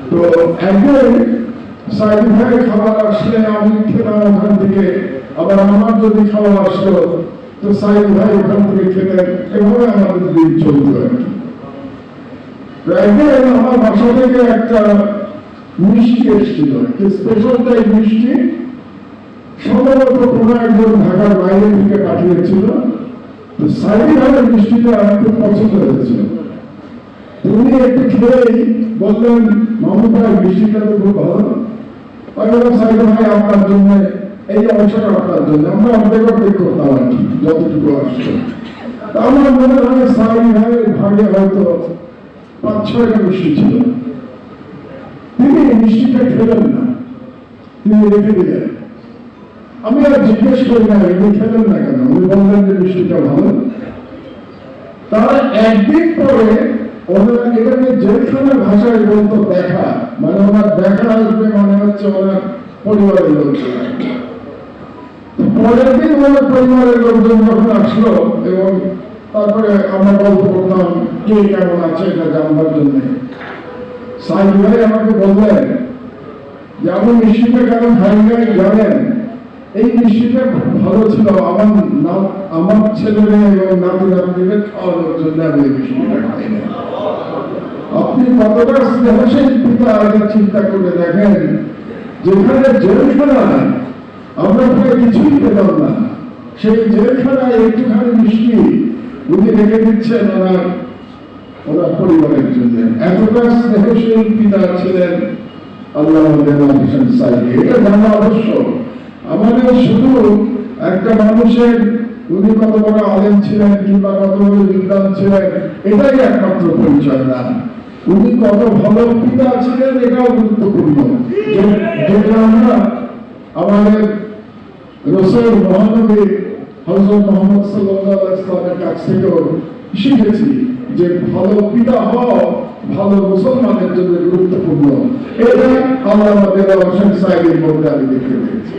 তো একদিন সাইদি ভাই খাবার আসলে আমি খেতাম ওখান থেকে, আবার আমার যদি খাবার আসলো তো সাইদি ভাই ওখান থেকে খেতেন, এভাবে আমাদের দিন চলতো আর কি। একদিন আমার বাসা থেকে একটা মিষ্টি এসেছিল, স্পেশাল টাইপ মিষ্টি, সম্ভবত কোনো একজন ঢাকার বাইরে থেকে পাঠিয়েছিল। তো সাইদি ভাইয়ের মিষ্টিটা খুব পছন্দ হয়েছিল। উনি একটু খেয়েই বললেন, মাহমুদ ভাই মিষ্টিটা তো খুব ভালো। আমি বললাম, সাইদি ভাই আপনার জন্য এই অংশটা আপনার জন্য, আমরা অর্ধেক করতাম আর কি যতটুকু আসতো। আমার মনে হয় সাইদি ভাইয়ের ভাগে হয়তো ৫-৬টা মিষ্টি ছিল। তিনি মিষ্টিটা খেলেন না, তিনি রেখে দিলেন। আমি আর জিজ্ঞেস করি না উনি খেলেন না কেন, উনি বললেন যে মিষ্টিটা ভালো। তার একদিন পরে ওনার এটাকে যেখানে ভাষায় বলতো দেখা, মানে ওনার দেখা আসবে, মানে হচ্ছে ওনার পরিবারের লোকজন। পরের দিন ওনার পরিবারের লোকজন যখন আসলো এবং তারপরে আমরা গল্প করতাম কে কেমন আছে এটা জানবার জন্য, সাইদ ভাই আমাকে বললেন যে আমি মিষ্টিটা কেন খাই নাই জানেন? এই মিষ্টিটা খুব ভালো ছিল, আমার ছেলেরা এবং নাতি নাতনিদের খাওয়ানোর জন্য আমি এই মিষ্টিটা খাই না। আপনি কতটা স্নেহশীল পিতা, এটা চিন্তা করে দেখেন। যেখানে জেলখানায় আমরা প্রায় কিছুই পেলাম না, সেই জেলখানায় একটুখানি মিষ্টি উনি রেখে দিচ্ছেন ওনার পরিবারের জন্য। এতটা স্নেহশীল পিতা ছিলেন আল্লাহ সাইদি। এটা জানা আবশ্যক আমাদের। শুধু একটা মানুষের উনি কত বড় আলেম ছিলেন কিংবা কত বড় বিদ্বান ছিলেন এটাই একমাত্র পরিচয় না, উনি কত ভালো পিতা ছিলেন এটাও গুরুত্বপূর্ণ। যেটা আমরা আমাদের রাসূল মহানবী হযরত মুহাম্মদ সাল্লাল্লাহু আলাইহি ওয়াসাল্লামের কাছ থেকেও শিখেছি যে ভালো পিতা হওয়া ভালো মুসলমানের জন্য গুরুত্বপূর্ণ। এটা আল্লাহ সাইদির মধ্যে আমি দেখতে পেয়েছি।